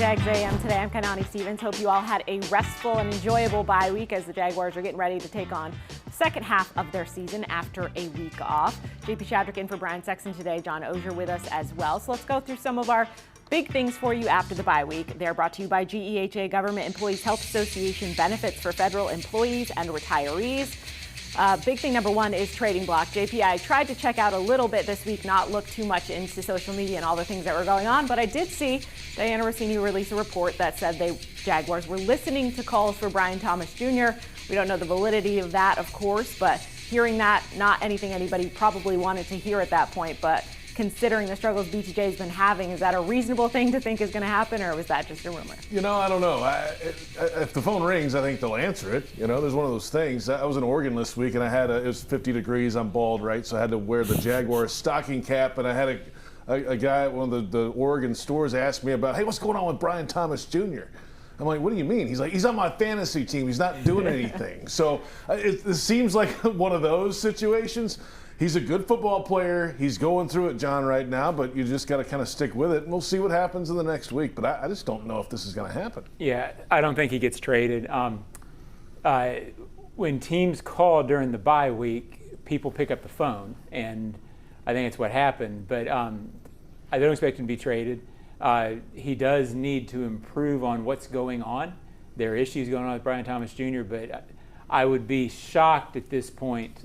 Jags A.M. today. I'm Kainani Stevens. Hope you all had a restful and enjoyable bye week as the Jaguars are getting ready to take on the second half of their season after a week off. JP Shadrick in for Brian Sexton today. John Oehser with us as well. So let's go through some of our big things for you after the bye week. They're brought to you by GEHA, Government Employees Health Association, benefits for federal employees and retirees. Big thing number one is trading block. JP, I tried to check out a little bit this week, not look too much into social media and all the things that were going on, but I did see Diana Rossini release a report that said Jaguars were listening to calls for Brian Thomas Jr. We don't know the validity of that, of course, but hearing that, not anything anybody probably wanted to hear at that point, but considering the struggles BTJ's been having, is that a reasonable thing to think is going to happen, or was that just a rumor? You know, I don't know. If the phone rings, I think they'll answer it. You know, there's one of those things. I was in Oregon this week, and it was 50 degrees. I'm bald, right? So I had to wear the Jaguars stocking cap, and I had a guy at one of the Oregon stores ask me about, hey, what's going on with Brian Thomas Jr.? I'm like, what do you mean? He's like, he's on my fantasy team. He's not doing anything. So it seems like one of those situations. He's a good football player. He's going through it, John, right now, but you just got to kind of stick with it, and we'll see what happens in the next week. But I just don't know if this is going to happen. Yeah, I don't think he gets traded. When teams call during the bye week, people pick up the phone, and I think it's what happened. But I don't expect him to be traded. He does need to improve on what's going on. There are issues going on with Brian Thomas Jr., but I would be shocked at this point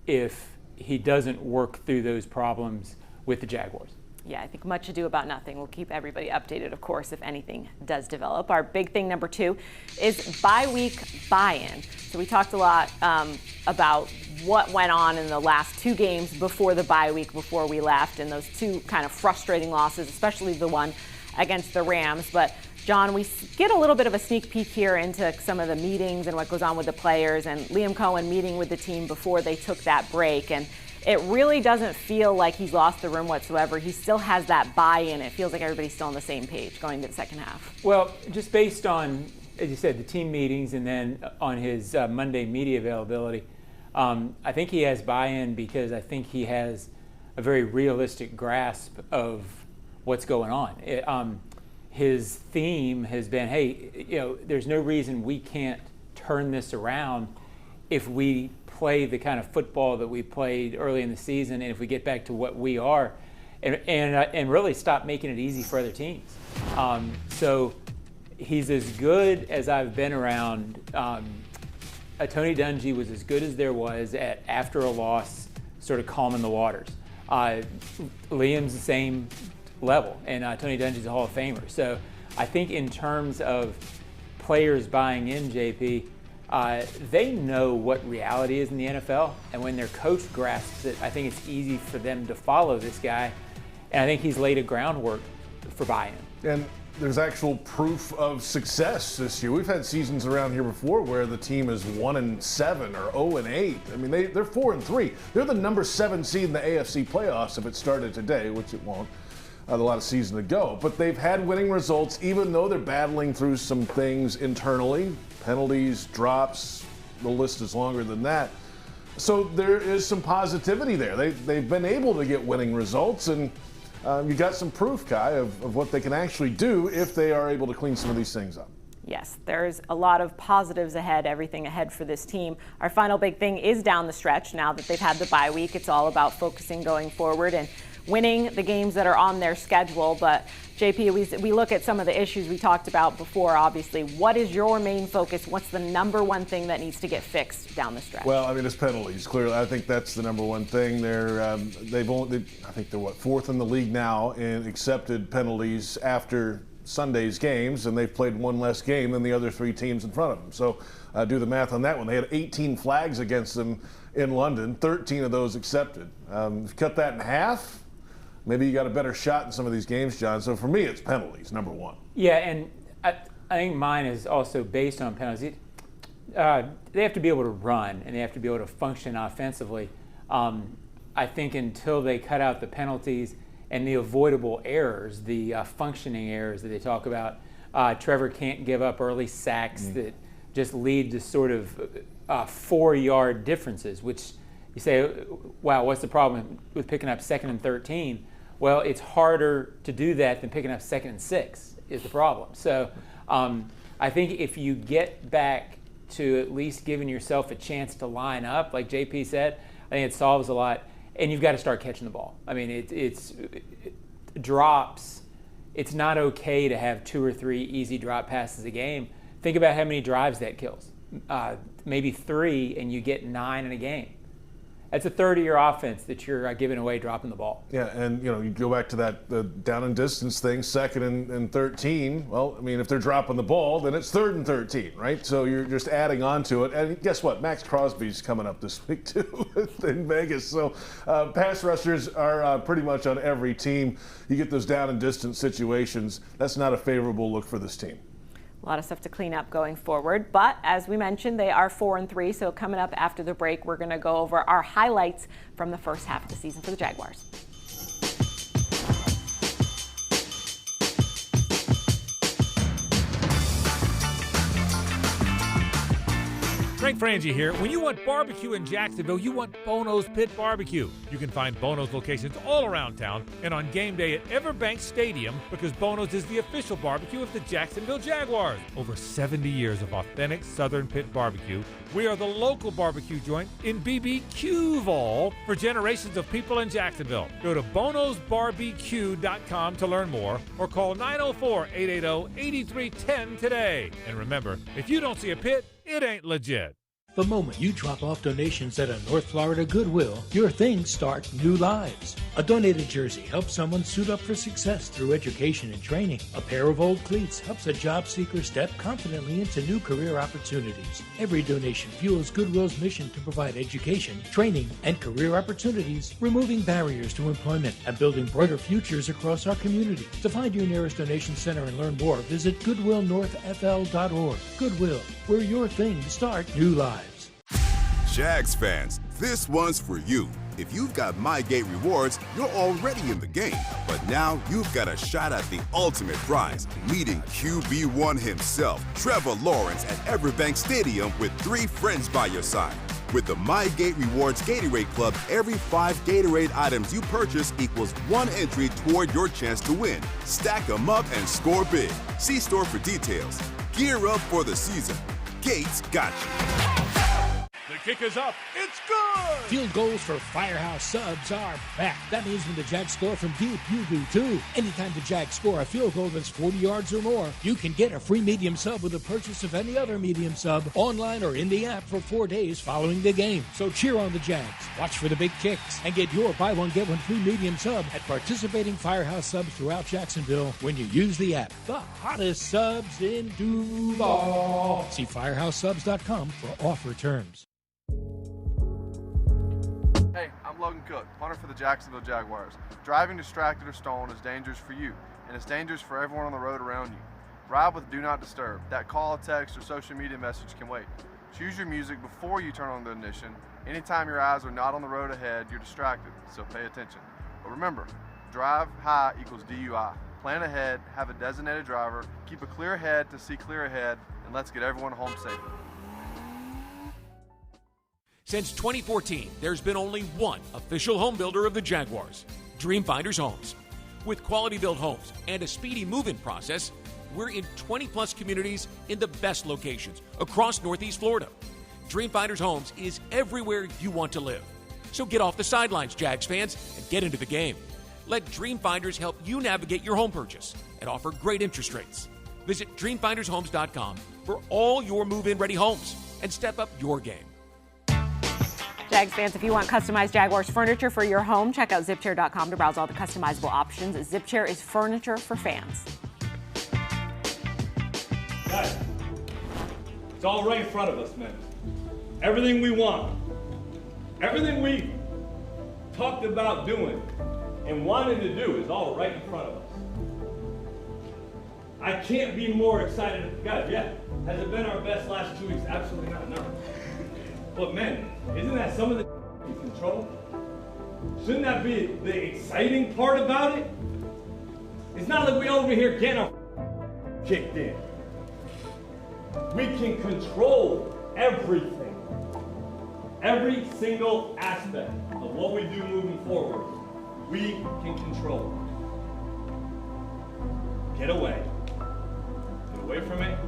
if he doesn't work through those problems with the Jaguars. Yeah, I think much ado about nothing. We'll keep everybody updated, of course, if anything does develop. Our big thing number two is bye-week buy-in. So we talked a lot about what went on in the last two games before the bye week, before we left, and those two kind of frustrating losses, especially the one against the Rams. But John, we get a little bit of a sneak peek here into some of the meetings and what goes on with the players, and Liam Cohen meeting with the team before they took that break. And it really doesn't feel like he's lost the room whatsoever. He still has that buy-in. It feels like everybody's still on the same page going into the second half. Well, just based on, as you said, the team meetings and then on his Monday media availability, I think he has buy-in because I think he has a very realistic grasp of what's going on. His theme has been, hey, there's no reason we can't turn this around if we play the kind of football that we played early in the season, and if we get back to what we are, and really stop making it easy for other teams. So he's as good as I've been around. Tony Dungy was as good as there was at after a loss, sort of calming the waters. Liam's the same level, and Tony Dungy's a Hall of Famer. So I think in terms of players buying in, JP, they know what reality is in the NFL, and when their coach grasps it, I think it's easy for them to follow this guy, and I think he's laid a groundwork for buy-in. And there's actual proof of success this year. We've had seasons around here before where the team is 1-7 or 0-8. I mean, they're 4-3. They're the number 7 seed in the AFC playoffs if it started today, which it won't. A lot of season to go, but they've had winning results even though they're battling through some things internally, penalties, drops, the list is longer than that. So there is some positivity there. They've been able to get winning results, and you got some proof, Kai, of what they can actually do if they are able to clean some of these things up. Yes, there's a lot of positives ahead, everything ahead for this team. Our final big thing is down the stretch. Now that they've had the bye week, it's all about focusing going forward and winning the games that are on their schedule. But JP, we look at some of the issues we talked about before, obviously. What is your main focus? What's the number one thing that needs to get fixed down the stretch? Well, I mean, it's penalties. Clearly, I think that's the number one thing. I think they're 4th in the league now in accepted penalties after Sunday's games, and they've played one less game than the other 3 teams in front of them. So do the math on that one. They had 18 flags against them in London, 13 of those accepted. Cut that in half, maybe you got a better shot in some of these games, John. So for me, it's penalties, number one. Yeah, and I think mine is also based on penalties. They have to be able to run, and they have to be able to function offensively. I think until they cut out the penalties and the avoidable errors, the functioning errors that they talk about, Trevor can't give up early sacks that just lead to sort of 4-yard differences, which you say, wow, what's the problem with picking up 2nd and 13? Well, it's harder to do that than picking up 2nd and 6. is the problem. So I think if you get back to at least giving yourself a chance to line up, like JP said, I think it solves a lot. And you've got to start catching the ball. I mean, it's drops. It's not okay to have 2 or 3 easy drop passes a game. Think about how many drives that kills. Maybe 3, and you get 9 in a game. That's a third of your offense that you're giving away dropping the ball. Yeah, and you go back to the down and distance thing, 2nd and 13. Well, I mean, if they're dropping the ball, then it's 3rd and 13, right? So you're just adding on to it. And guess what? Max Crosby's coming up this week too in Vegas. So pass rushers are pretty much on every team. You get those down and distance situations. That's not a favorable look for this team. A lot of stuff to clean up going forward, but as we mentioned, they are 4-3. So coming up after the break, we're going to go over our highlights from the first half of the season for the Jaguars. Frank Frangie here. When you want barbecue in Jacksonville, you want Bono's Pit Barbecue. You can find Bono's locations all around town and on game day at Everbank Stadium, because Bono's is the official barbecue of the Jacksonville Jaguars. Over 70 years of authentic Southern Pit Barbecue. We are the local barbecue joint in BBQval for generations of people in Jacksonville. Go to bonosbarbecue.com to learn more or call 904-880-8310 today. And remember, if you don't see a pit, it ain't legit. The moment you drop off donations at a North Florida Goodwill, your things start new lives. A donated jersey helps someone suit up for success through education and training. A pair of old cleats helps a job seeker step confidently into new career opportunities. Every donation fuels Goodwill's mission to provide education, training, and career opportunities, removing barriers to employment and building brighter futures across our community. To find your nearest donation center and learn more, visit goodwillnorthfl.org. Goodwill, where your things start new lives. Jags fans, this one's for you. If you've got MyGate rewards, you're already in the game. But now you've got a shot at the ultimate prize, meeting QB1 himself, Trevor Lawrence, at Everbank Stadium with 3 friends by your side. With the MyGate Rewards Gatorade Club, every 5 Gatorade items you purchase equals 1 entry toward your chance to win. Stack them up and score big. See store for details. Gear up for the season. Gates got you. The kick is up. It's good! Field goals for Firehouse Subs are back. That means when the Jags score from deep, you do too. Anytime the Jags score a field goal that's 40 yards or more, you can get a free medium sub with the purchase of any other medium sub, online or in the app, for 4 days following the game. So cheer on the Jags, watch for the big kicks, and get your buy one get one free medium sub at participating Firehouse Subs throughout Jacksonville when you use the app. The hottest subs in Duval. See firehousesubs.com for offer terms. Hey, I'm Logan Cook, punter for the Jacksonville Jaguars. Driving distracted or stolen is dangerous for you, and it's dangerous for everyone on the road around you. Ride with Do Not Disturb. That call, text, or social media message can wait. Choose your music before you turn on the ignition. Anytime your eyes are not on the road ahead, you're distracted, so pay attention. But remember, drive high equals DUI. Plan ahead, have a designated driver, keep a clear head to see clear ahead, and let's get everyone home safely. Since 2014, there's been only one official home builder of the Jaguars, Dreamfinders Homes. With quality-built homes and a speedy move-in process, we're in 20-plus communities in the best locations across Northeast Florida. Dreamfinders Homes is everywhere you want to live. So get off the sidelines, Jags fans, and get into the game. Let Dreamfinders help you navigate your home purchase and offer great interest rates. Visit dreamfindershomes.com for all your move-in ready homes and step up your game. Jags fans, if you want customized Jaguars furniture for your home, check out zipchair.com to browse all the customizable options. Zipchair is furniture for fans. Guys, it's all right in front of us, man. Everything we want, everything we talked about doing and wanted to do is all right in front of us. I can't be more excited. Guys, yeah, has it been our best last 2 weeks? Absolutely not, no. But man, isn't that some of the in control? Shouldn't that be the exciting part about it? It's not like we over here getting our kicked in. We can control everything. Every single aspect of what we do moving forward, we can control. Get away away from it.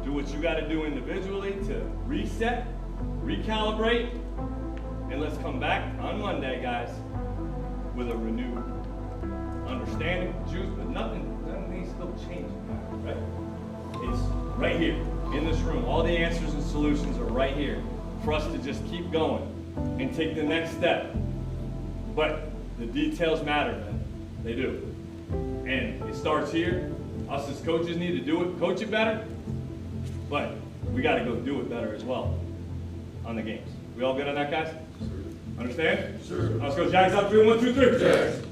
Do what you got to do individually to reset, recalibrate, and let's come back on Monday, guys, with a renewed understanding, juice, but nothing needs to change, right? It's right here in this room. All the answers and solutions are right here for us to just keep going and take the next step. But the details matter, man. They do. And it starts here. Us as coaches need to do it, coach it better, but we got to go do it better as well on the games. We all good on that, guys? Sure. Understand? Sure. Let's go Jags up 3, 1, 2, 3. Jags.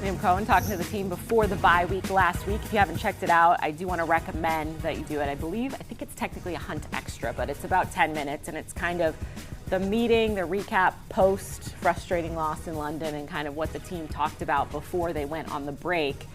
Liam Cohen talking to the team before the bye week last week. If you haven't checked it out, I do want to recommend that you do it. I think it's technically a Hunt Extra, but it's about 10 minutes, and it's kind of the meeting, the recap post frustrating loss in London, and kind of what the team talked about before they went on the break.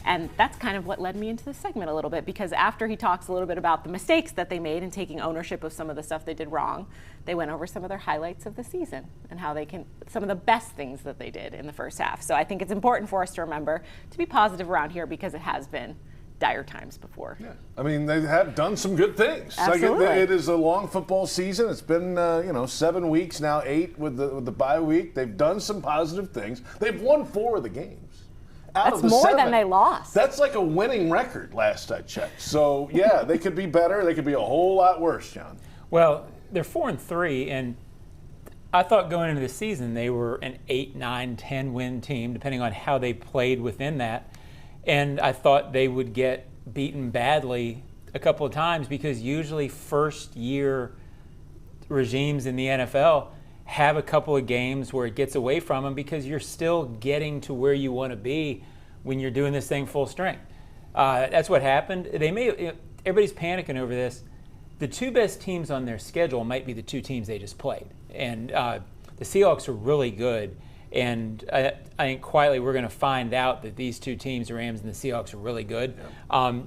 And that's kind of what led me into this segment a little bit, because after he talks a little bit about the mistakes that they made and taking ownership of some of the stuff they did wrong, they went over some of their highlights of the season and how they can, some of the best things that they did in the first half. So I think it's important for us to remember to be positive around here, because it has been dire times before. Yeah. I mean, they have done some good things. Absolutely. Like it is a long football season. It's been 7 weeks now, 8 with the bye week. They've done some positive things. They've won 4 of the games. That's more 7. than they lost. That's like a winning record last I checked. So, yeah, they could be better. They could be a whole lot worse, John. Well, they're 4-3, and I thought going into the season they were an 8, 9, 10 win team, depending on how they played within that. And I thought they would get beaten badly a couple of times, because usually first-year regimes in the NFL have a couple of games where it gets away from them, because you're still getting to where you want to be when you're doing this thing full strength. That's what happened. Everybody's panicking over this. The 2 best teams on their schedule might be the 2 teams they just played. And the Seahawks are really good. And I think quietly we're going to find out that these 2 teams, the Rams and the Seahawks, are really good. Yeah.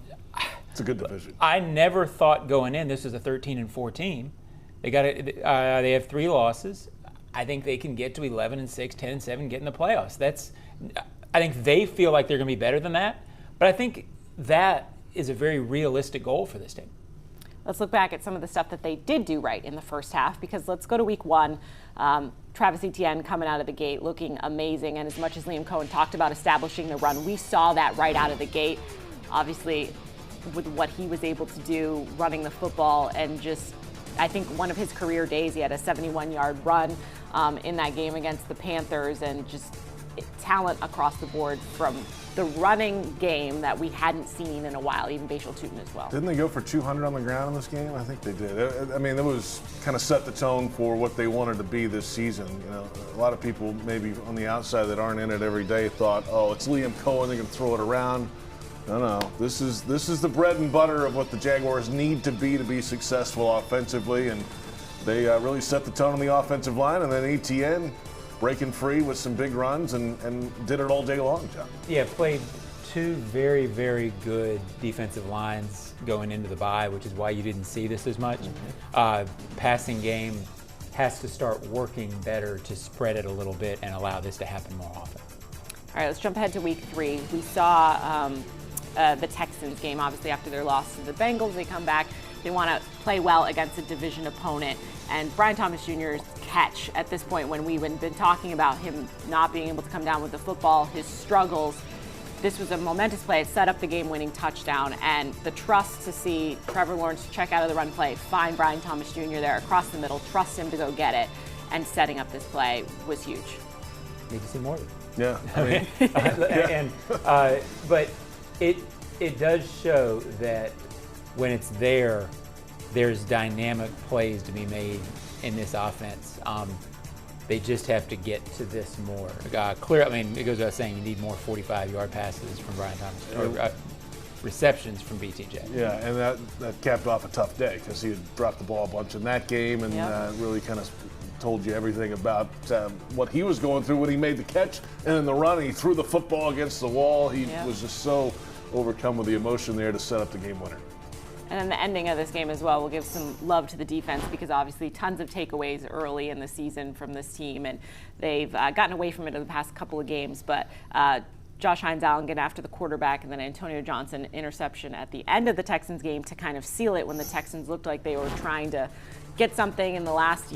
It's a good division. I never thought going in this was a 13-4 team. They have 3 losses. I think they can get to 11-6, 10-7, get in the playoffs. I think they feel like they're going to be better than that. But I think that is a very realistic goal for this team. Let's look back at some of the stuff that they did do right in the first half, because let's go to week 1. Travis Etienne coming out of the gate looking amazing. And as much as Liam Cohen talked about establishing the run, we saw that right out of the gate. Obviously, with what he was able to do running the football, and just, I think one of his career days, he had a 71-yard run in that game against the Panthers, and just talent across the board from the running game that we hadn't seen in a while, even Bashal Tutin as well. Didn't they go for 200 on the ground in this game? I think they did. I mean, it was kind of set the tone for what they wanted to be this season. You know, a lot of people maybe on the outside that aren't in it every day thought, oh, it's Liam Cohen, they're going to throw it around. No. This is the bread and butter of what the Jaguars need to be successful offensively, and they really set the tone on the offensive line, and then Etienne breaking free with some big runs and did it all day long, John. Yeah, played 2 very, very good defensive lines going into the bye, which is why you didn't see this as much. Passing game has to start working better to spread it a little bit and allow this to happen more often. All right, let's jump ahead to week 3. We saw the Texans game, obviously, after their loss to the Bengals. They come back. They want to play well against a division opponent. And Brian Thomas Jr.'s catch at this point, when we've been talking about him not being able to come down with the football, his struggles, this was a momentous play. It set up the game-winning touchdown. And the trust to see Trevor Lawrence check out of the run play, find Brian Thomas Jr. there across the middle, trust him to go get it, and setting up this play was huge. Need to see more of it. Yeah. I mean, but it does show that when it's there, there's dynamic plays to be made in this offense. They just have to get to this more. It goes without saying you need more 45-yard passes from Brian Thomas, or receptions from BTJ. Yeah, and that capped off a tough day, because he had dropped the ball a bunch in that game, and really kind of told you everything about what he was going through when he made the catch, and in the run he threw the football against the wall. He was just so overcome with the emotion there to set up the game winner. And then the ending of this game as well will give some love to the defense, because obviously tons of takeaways early in the season from this team, and they've gotten away from it in the past couple of games. But Josh Hines-Allen get after the quarterback, and then Antonio Johnson interception at the end of the Texans game to kind of seal it when the Texans looked like they were trying to get something in the last,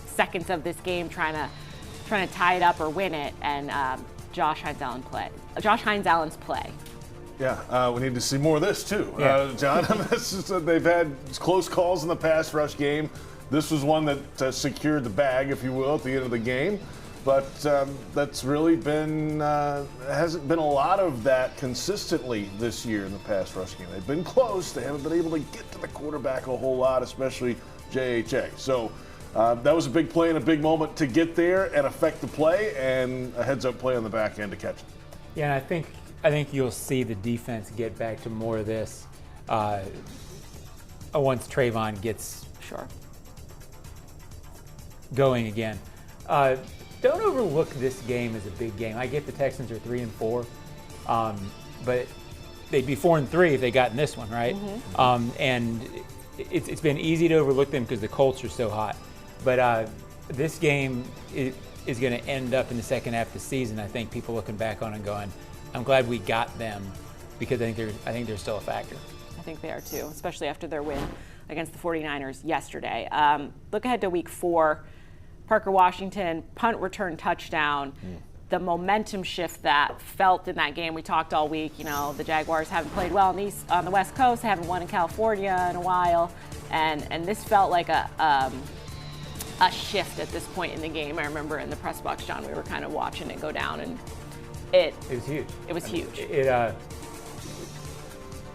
seconds of this game, trying to tie it up or win it, and Josh Hines-Allen's play. Yeah, we need to see more of this too, Yeah. John. They've had close calls in the pass rush game. This was one that secured the bag, if you will, at the end of the game. But that's really hasn't been a lot of that consistently this year in the pass rush game. They've been close. They haven't been able to get to the quarterback a whole lot, especially JHA. So that was a big play and a big moment to get there and affect the play, and a heads-up play on the back end to catch it. Yeah, and I think you'll see the defense get back to more of this once Trayvon gets going again. Don't overlook this game as a big game. I get the Texans are 3-4, but they'd be 4-3 if they got in this one, right? Mm-hmm. And it's been easy to overlook them because the Colts are so hot. But this game is going to end up in the second half of the season. I think people looking back on it and going, I'm glad we got them, because I think they're still a factor. I think they are too, especially after their win against the 49ers yesterday. Look ahead to week 4. Parker Washington, punt return touchdown. The momentum shift that felt in that game. We talked all week, the Jaguars haven't played well on the West Coast, haven't won in California in a while, and this felt like a shift at this point in the game. I remember in the press box, John, we were kind of watching it go down, and it was huge. It was huge.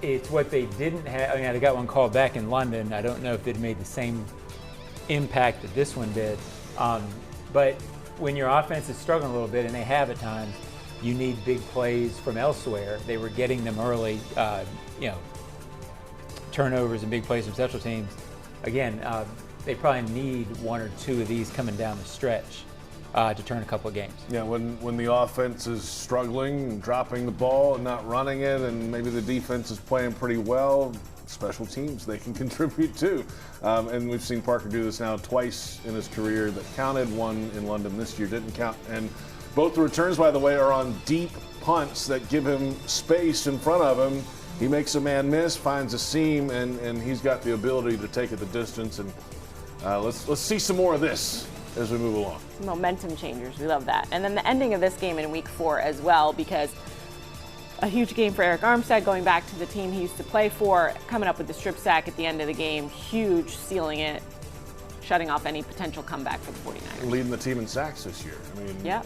It's what they didn't have. They got one called back in London. I don't know if they'd made the same impact that this one did. But when your offense is struggling a little bit, and they have at times, you need big plays from elsewhere. They were getting them early, turnovers and big plays from special teams. Again, they probably need one or two of these coming down the stretch to turn a couple of games. Yeah, when the offense is struggling, dropping the ball and not running it, and maybe the defense is playing pretty well, special teams, they can contribute too. And we've seen Parker do this now twice in his career that counted. One in London this year didn't count. And both the returns, by the way, are on deep punts that give him space in front of him. He makes a man miss, finds a seam, and he's got the ability to take it the distance. And let's see some more of this as we move along. Momentum changers, we love that. And then the ending of this game in week 4 as well, because a huge game for Eric Armstead, going back to the team he used to play for, coming up with the strip sack at the end of the game, huge, sealing it, shutting off any potential comeback for the 49ers. Leading the team in sacks this year.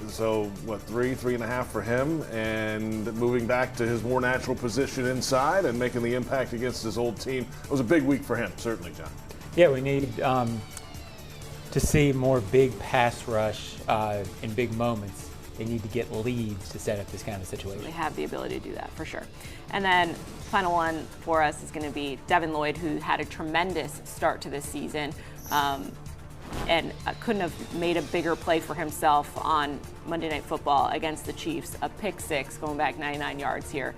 So what, 3.5 for him, and moving back to his more natural position inside and making the impact against his old team. It was a big week for him, certainly, John. Yeah, we need to see more big pass rush in big moments. They need to get leads to set up this kind of situation. They have the ability to do that, for sure. And then final one for us is going to be Devin Lloyd, who had a tremendous start to this season and couldn't have made a bigger play for himself on Monday Night Football against the Chiefs. A pick 6 going back 99 yards here.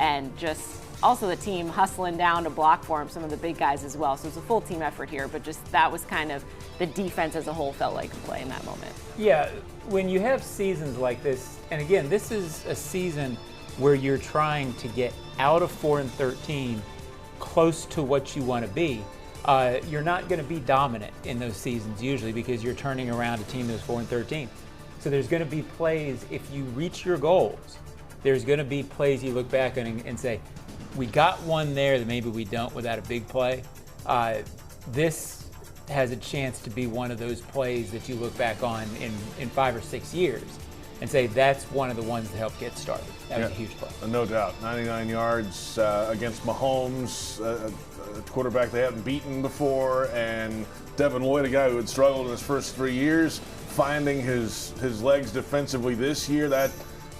And just also the team hustling down to block for him, some of the big guys as well. So it's a full team effort here, but just that was kind of the defense as a whole felt like a play in that moment. Yeah, when you have seasons like this, and again, this is a season where you're trying to get out of 4-13 close to what you want to be. You're not going to be dominant in those seasons usually because you're turning around a team that's 4-13. So there's going to be plays, if you reach your goals, there's going to be plays you look back on and say, we got one there that maybe we don't without a big play. This has a chance to be one of those plays that you look back on in 5 or 6 years and say that's one of the ones that helped get started. That was a huge play. No doubt. 99 yards against Mahomes, a quarterback they haven't beaten before, and Devin Lloyd, a guy who had struggled in his first 3 years, finding his legs defensively this year. That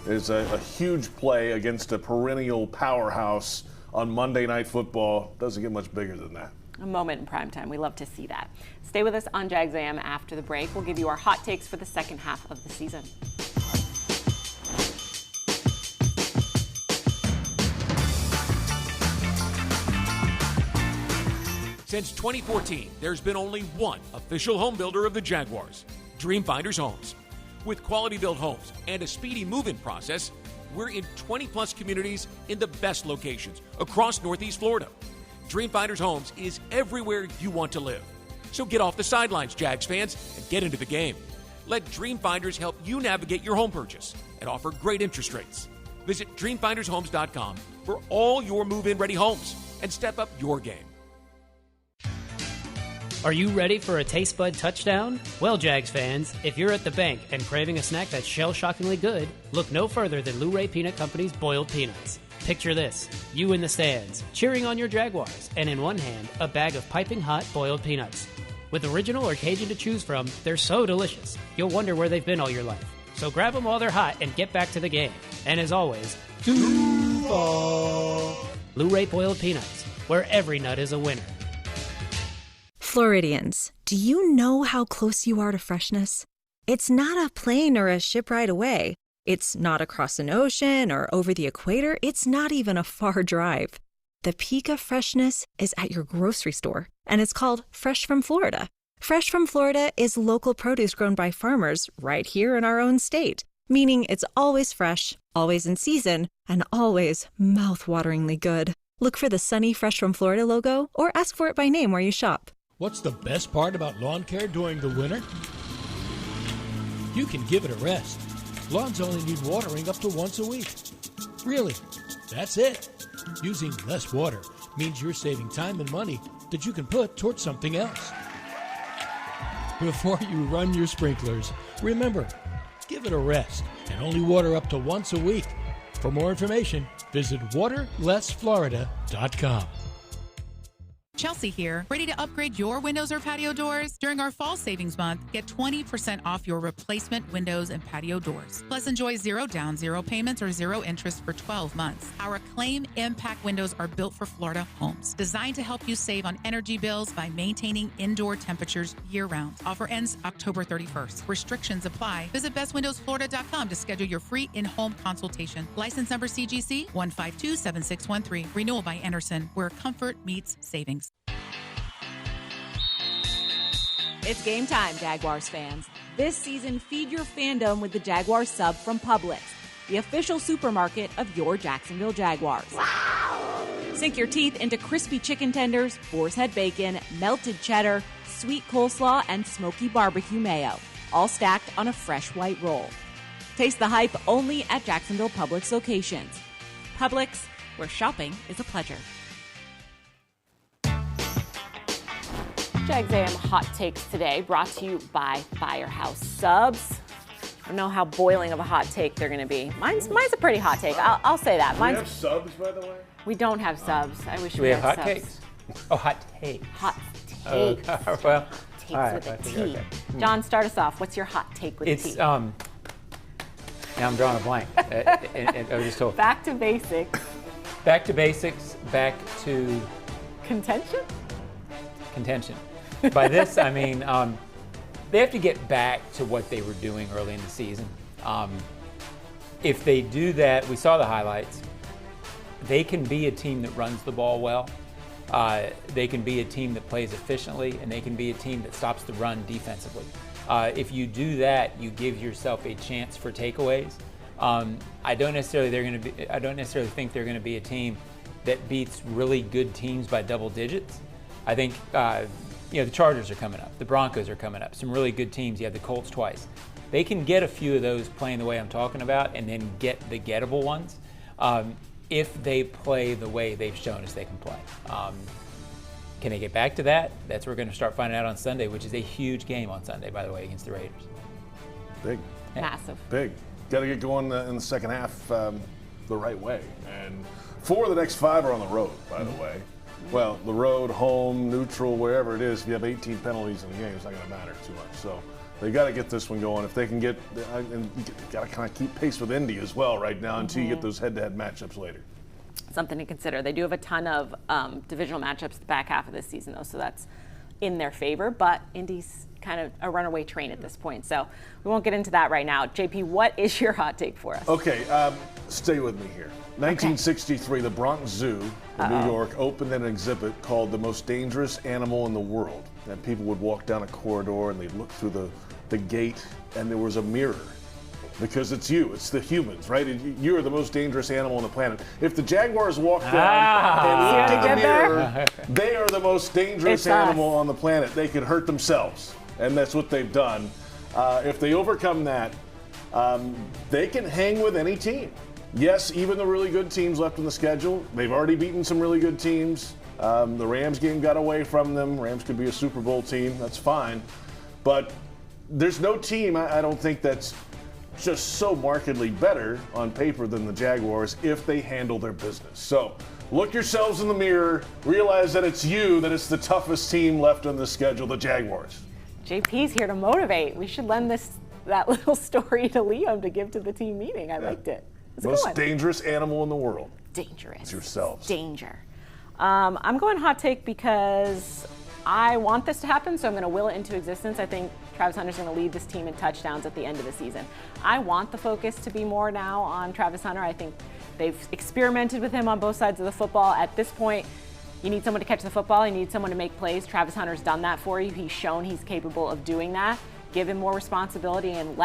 is a huge play against a perennial powerhouse on Monday Night Football. Doesn't get much bigger than that. A moment in prime time. We love to see that. Stay with us on Jags A.M. after the break. We'll give you our hot takes for the second half of the season. Since 2014, there's been only one official home builder of the Jaguars, Dream Finders Homes. With quality built homes and a speedy move-in process, We're in 20-plus communities in the best locations across Northeast Florida. Dreamfinders Homes is everywhere you want to live. So get off the sidelines, Jags fans, and get into the game. Let Dreamfinders help you navigate your home purchase and offer great interest rates. Visit dreamfindershomes.com for all your move-in ready homes and step up your game. Are you ready for a taste bud touchdown? Well, Jags fans, if you're at the bank and craving a snack that's shell-shockingly good, look no further than Luray Peanut Company's boiled peanuts. Picture this, you in the stands, cheering on your Jaguars, and in one hand, a bag of piping hot boiled peanuts. With original or Cajun to choose from, they're so delicious, you'll wonder where they've been all your life. So grab them while they're hot and get back to the game. And as always, Duval! Luray boiled peanuts, where every nut is a winner. Floridians, do you know how close you are to freshness? It's not a plane or a ship ride away. It's not across an ocean or over the equator. It's not even a far drive. The peak of freshness is at your grocery store, and it's called Fresh from Florida. Fresh from Florida is local produce grown by farmers right here in our own state, meaning it's always fresh, always in season, and always mouth-wateringly good. Look for the sunny Fresh from Florida logo or ask for it by name where you shop. What's the best part about lawn care during the winter? You can give it a rest. Lawns only need watering up to once a week. Really, that's it. Using less water means you're saving time and money that you can put towards something else. Before you run your sprinklers, remember, give it a rest and only water up to once a week. For more information, visit waterlessflorida.com. Chelsea here, ready to upgrade your windows or patio doors? During our fall savings month, get 20% off your replacement windows and patio doors. Plus, enjoy 0 down, 0 payments, or 0 interest for 12 months. Our Acclaim Impact windows are built for Florida homes, designed to help you save on energy bills by maintaining indoor temperatures year-round. Offer ends October 31st. Restrictions apply. Visit bestwindowsflorida.com to schedule your free in-home consultation. License number CGC 1527613. Renewal by Anderson, where comfort meets savings. It's game time, Jaguars fans. This season, feed your fandom with the Jaguars sub from Publix, the official supermarket of your Jacksonville Jaguars. Wow! Sink your teeth into crispy chicken tenders, boar's head bacon, melted cheddar, sweet coleslaw, and smoky barbecue mayo, all stacked on a fresh white roll. Taste the hype only at Jacksonville Publix locations. Publix, where shopping is a pleasure. Jags A.M. Hot Takes today, brought to you by Firehouse Subs. I don't know how boiling of a hot take they're going to be. Mine's a pretty hot take. I'll say that. Do we have subs, by the way? We don't have subs. I wish we had hot subs. takes? Oh, hot takes. Hot takes. Well, takes all right, with a I T. think, okay. John, start us off. What's your hot take with a T? Now I'm drawing a blank. I was just told. Back to basics. Back to basics. Back to Contention? contention. By this, I mean they have to get back to what they were doing early in the season. If they do that, we saw the highlights. They can be a team that runs the ball well. They can be a team that plays efficiently, and they can be a team that stops the run defensively. If you do that, you give yourself a chance for takeaways. I don't necessarily think they're going to be a team that beats really good teams by double digits. I think the Chargers are coming up, the Broncos are coming up, some really good teams. You have the Colts twice. They can get a few of those playing the way I'm talking about, and then get the gettable ones if they play the way they've shown us they can play. Can they get back to that? That's what we're going to start finding out on Sunday, which is a huge game on Sunday, by the way, against the Raiders. Big. Yeah. Massive. Big. Got to get going in the second half the right way. And 4 of the next 5 are on the road, by the way. Well, the road, home, neutral, wherever it is, if you have 18 penalties in the game, it's not going to matter too much. So they got to get this one going. If they can get, and you got to kind of keep pace with Indy as well right now until you get those head-to-head matchups later. Something to consider. They do have a ton of divisional matchups the back half of this season, though, so that's in their favor. But Indy's kind of a runaway train at this point, so we won't get into that right now. JP, what is your hot take for us? Okay, stay with me here. 1963, the Bronx Zoo in New York opened an exhibit called The Most Dangerous Animal in the World. And people would walk down a corridor and they'd look through the gate, and there was a mirror because it's you. It's the humans, right? You're the most dangerous animal on the planet. If the Jaguars walked down and looked in the mirror, they are the most dangerous animal on the planet. They could hurt themselves, and that's what they've done. If they overcome that, they can hang with any team. Yes, even the really good teams left in the schedule. They've already beaten some really good teams. The Rams game got away from them. Rams could be a Super Bowl team. That's fine. But there's no team, I don't think, that's just so markedly better on paper than the Jaguars if they handle their business. So look yourselves in the mirror, realize that it's you, that it's the toughest team left on the schedule, the Jaguars. JP's here to motivate. We should lend that little story to Liam to give to the team meeting. I liked it. It's most dangerous animal in the world. Dangerous. It's yourselves. Danger. I'm going hot take because I want this to happen, so I'm going to will it into existence. I think Travis Hunter's going to lead this team in touchdowns at the end of the season. I want the focus to be more now on Travis Hunter. I think they've experimented with him on both sides of the football. At this point, you need someone to catch the football. You need someone to make plays. Travis Hunter's done that for you. He's shown he's capable of doing that. Give him more responsibility and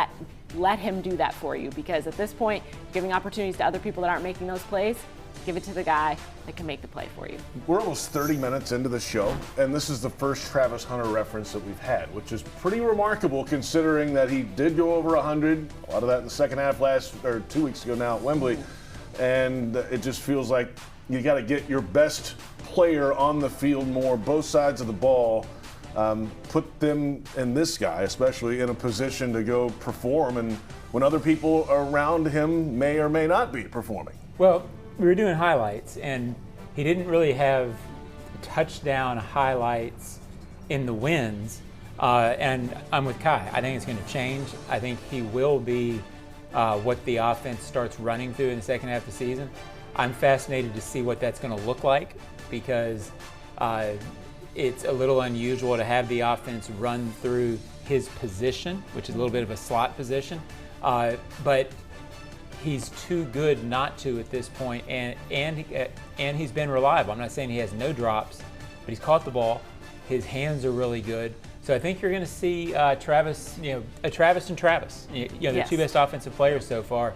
let him do that for you, because at this point, giving opportunities to other people that aren't making those plays, give it to the guy that can make the play for you. We're almost 30 minutes into the show, and this is the first Travis Hunter reference that we've had, which is pretty remarkable considering that he did go over 100, a lot of that in the second half 2 weeks ago now at Wembley, and it just feels like you got to get your best player on the field more, both sides of the ball, put them, and this guy especially, in a position to go perform, and when other people around him may or may not be performing. Well, we were doing highlights, and he didn't really have touchdown highlights in the wins. And I'm with Kai. I think it's going to change. I think he will be what the offense starts running through in the second half of the season. I'm fascinated to see what that's going to look like, because it's a little unusual to have the offense run through his position, which is a little bit of a slot position. But he's too good not to at this point, and he's been reliable. I'm not saying he has no drops, but he's caught the ball. His hands are really good. So I think you're going to see Travis, Travis and Travis, the two best offensive players so far.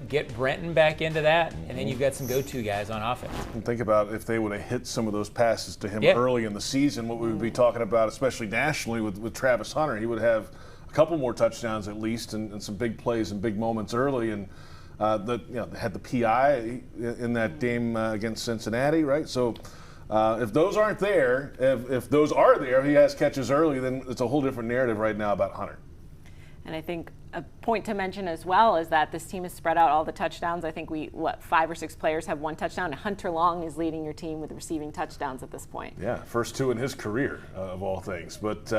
Get Brenton back into that, and then you've got some go-to guys on offense. And think about if they would have hit some of those passes to him early in the season, what we would be talking about, especially nationally with Travis Hunter. He would have a couple more touchdowns at least, and some big plays and big moments early. And they had the PI in that game against Cincinnati, right? So if those aren't there, if those are there, he has catches early, then it's a whole different narrative right now about Hunter. And I think a point to mention as well is that this team has spread out all the touchdowns. I think 5 or 6 players have one touchdown. Hunter Long is leading your team with receiving touchdowns at this point. Yeah, first 2 in his career, of all things. But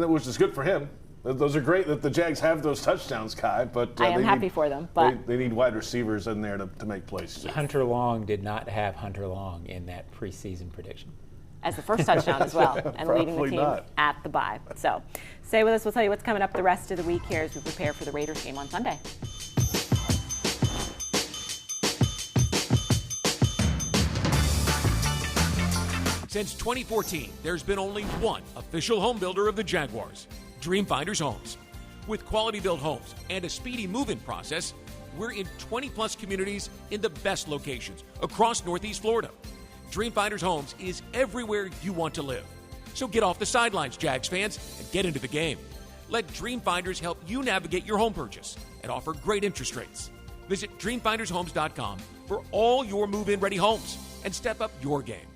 which is good for him. Those are great that the Jags have those touchdowns, Kai. But I am happy for them. But they need wide receivers in there to make plays too. Hunter Long did not have Hunter Long in that preseason prediction. As the first touchdown as well, and leading the team at the bye. So stay with us. We'll tell you what's coming up the rest of the week here as we prepare for the Raiders game on Sunday. Since 2014, there's been only one official home builder of the Jaguars, Dream Finders Homes. With quality-built homes and a speedy move-in process, we're in 20-plus communities in the best locations across Northeast Florida. Dream Finders Homes is everywhere you want to live. So get off the sidelines, Jags fans, and get into the game. Let Dream Finders help you navigate your home purchase and offer great interest rates. Visit DreamFindersHomes.com for all your move-in ready homes and step up your game.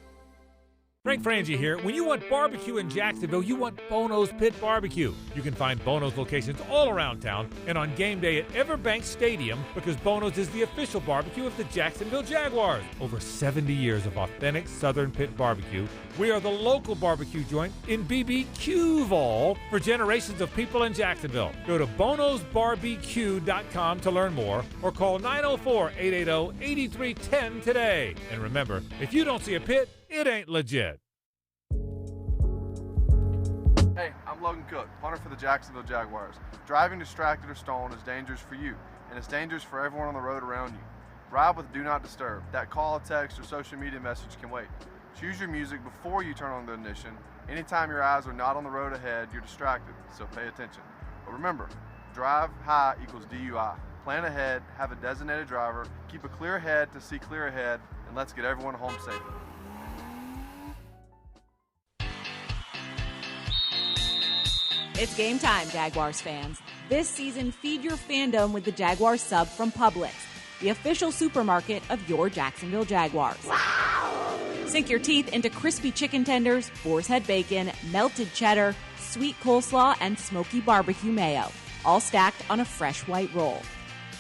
Frank Frangie here. When you want barbecue in Jacksonville, you want Bono's Pit Barbecue. You can find Bono's locations all around town and on game day at Everbank Stadium, because Bono's is the official barbecue of the Jacksonville Jaguars. Over 70 years of authentic Southern pit barbecue. We are the local barbecue joint in BBQval for generations of people in Jacksonville. Go to bonosbarbq.com to learn more, or call 904-880-8310 today. And remember, if you don't see a pit, it ain't legit. Hey, I'm Logan Cook, punter for the Jacksonville Jaguars. Driving distracted or stolen is dangerous for you, and it's dangerous for everyone on the road around you. Ride with Do Not Disturb. That call, text, or social media message can wait. Choose your music before you turn on the ignition. Anytime your eyes are not on the road ahead, you're distracted, so pay attention. But remember, drive high equals DUI. Plan ahead, have a designated driver, keep a clear head to see clear ahead, and let's get everyone home safely. It's game time, Jaguars fans. This season, feed your fandom with the Jaguars sub from Publix, the official supermarket of your Jacksonville Jaguars. Wow. Sink your teeth into crispy chicken tenders, boar's head bacon, melted cheddar, sweet coleslaw, and smoky barbecue mayo, all stacked on a fresh white roll.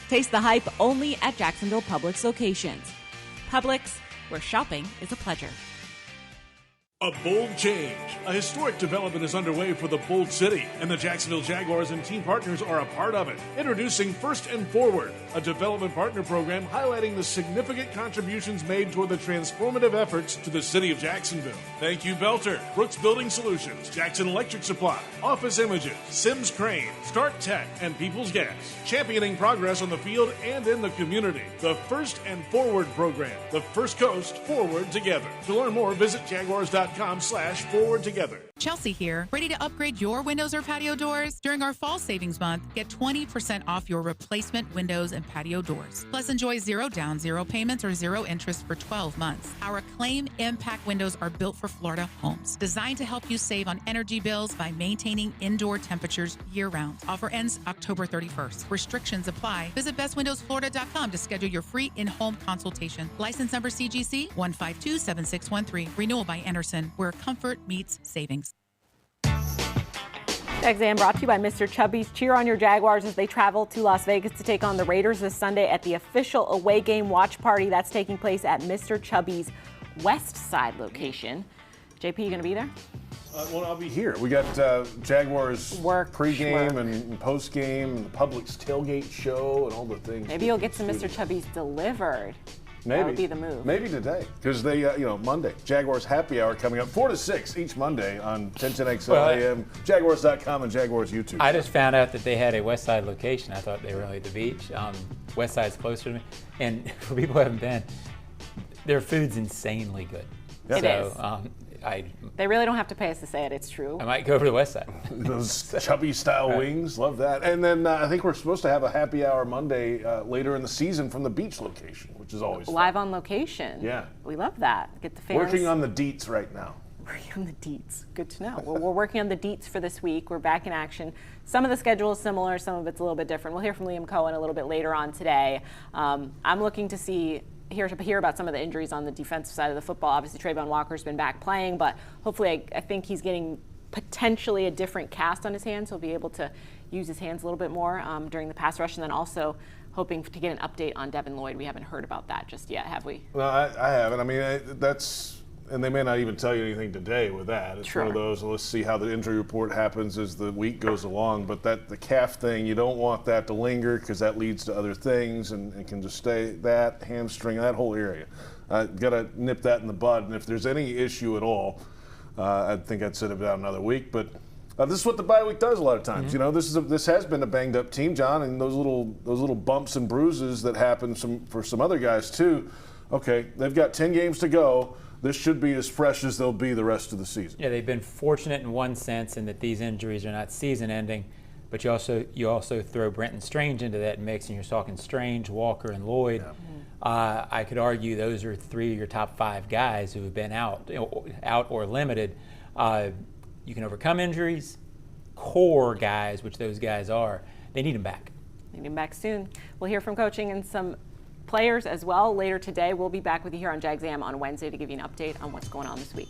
Taste the hype only at Jacksonville Publix locations. Publix, where shopping is a pleasure. A bold change. A historic development is underway for the Bold City, and the Jacksonville Jaguars and team partners are a part of it. Introducing First and Forward, a development partner program highlighting the significant contributions made toward the transformative efforts to the city of Jacksonville. Thank you, Belter, Brooks Building Solutions, Jackson Electric Supply, Office Images, Sims Crane, Start Tech, and People's Gas. Championing progress on the field and in the community. The First and Forward program. The First Coast Forward Together. To learn more, visit jaguars.com/forward together. Chelsea here, ready to upgrade your windows or patio doors? During our fall savings month, get 20% off your replacement windows and patio doors. Plus, enjoy 0 down, 0 payments, or 0 interest for 12 months. Our Acclaim Impact windows are built for Florida homes, designed to help you save on energy bills by maintaining indoor temperatures year-round. Offer ends October 31st. Restrictions apply. Visit bestwindowsflorida.com to schedule your free in-home consultation. License number CGC 1527613. Renewal by Anderson, where comfort meets savings. Jags A.M. brought to you by Mr. Chubby's. Cheer on your Jaguars as they travel to Las Vegas to take on the Raiders this Sunday at the official away game watch party that's taking place at Mr. Chubby's West Side location. JP, you going to be there? Well, I'll be here. We got Jaguars pregame and postgame, and the Publix tailgate show, and all the things. Maybe you'll get some Mr. Chubby's delivered. Maybe. That would be the move. Maybe today, because they, Monday, Jaguars happy hour coming up 4 to 6 each Monday on 1010 XL AM, Jaguars.com, and Jaguars YouTube. I just found out that they had a West Side location. I thought they were only at the beach. West Side's closer to me, and for people who haven't been, their food's insanely good. Yep. It is. They really don't have to pay us to say it. It's true. I might go over to the West Side. Those chubby-style wings, love that. And then I think we're supposed to have a happy hour Monday later in the season from the beach location, which is always live fun. On location. Yeah. We love that. Get the fans. Working on the deets right now. Working on the deets. Good to know. Well, we're working on the deets for this week. We're back in action. Some of the schedule is similar. Some of it's a little bit different. We'll hear from Liam Cohen a little bit later on today. I'm looking to hear about some of the injuries on the defensive side of the football. Obviously, Trayvon Walker's been back playing, but hopefully I think he's getting potentially a different cast on his hands. He'll be able to use his hands a little bit more during the pass rush, and then also hoping to get an update on Devin Lloyd. We haven't heard about that just yet, have we? Well, I haven't. I mean, and they may not even tell you anything today with that. It's one of those, let's see how the injury report happens as the week goes along. But the calf thing, you don't want that to linger because that leads to other things and can just stay, that hamstring, that whole area. Got to nip that in the bud. And if there's any issue at all, I think I'd sit it out another week. But this is what the bye week does a lot of times. Mm-hmm. This has been a banged up team, John, and those little bumps and bruises that happen for some other guys too. Okay, they've got 10 games to go. This should be as fresh as they'll be the rest of the season. Yeah, they've been fortunate in one sense in that these injuries are not season-ending, but you also throw Brenton Strange into that mix, and you're talking Strange, Walker, and Lloyd. Yeah. I could argue those are 3 of your top 5 guys who have been out or limited. You can overcome injuries. Core guys, which those guys are, they need them back. They need them back soon. We'll hear from coaching and some players as well later today. We'll be back with you here on Jags A.M. on Wednesday to give you an update on what's going on this week.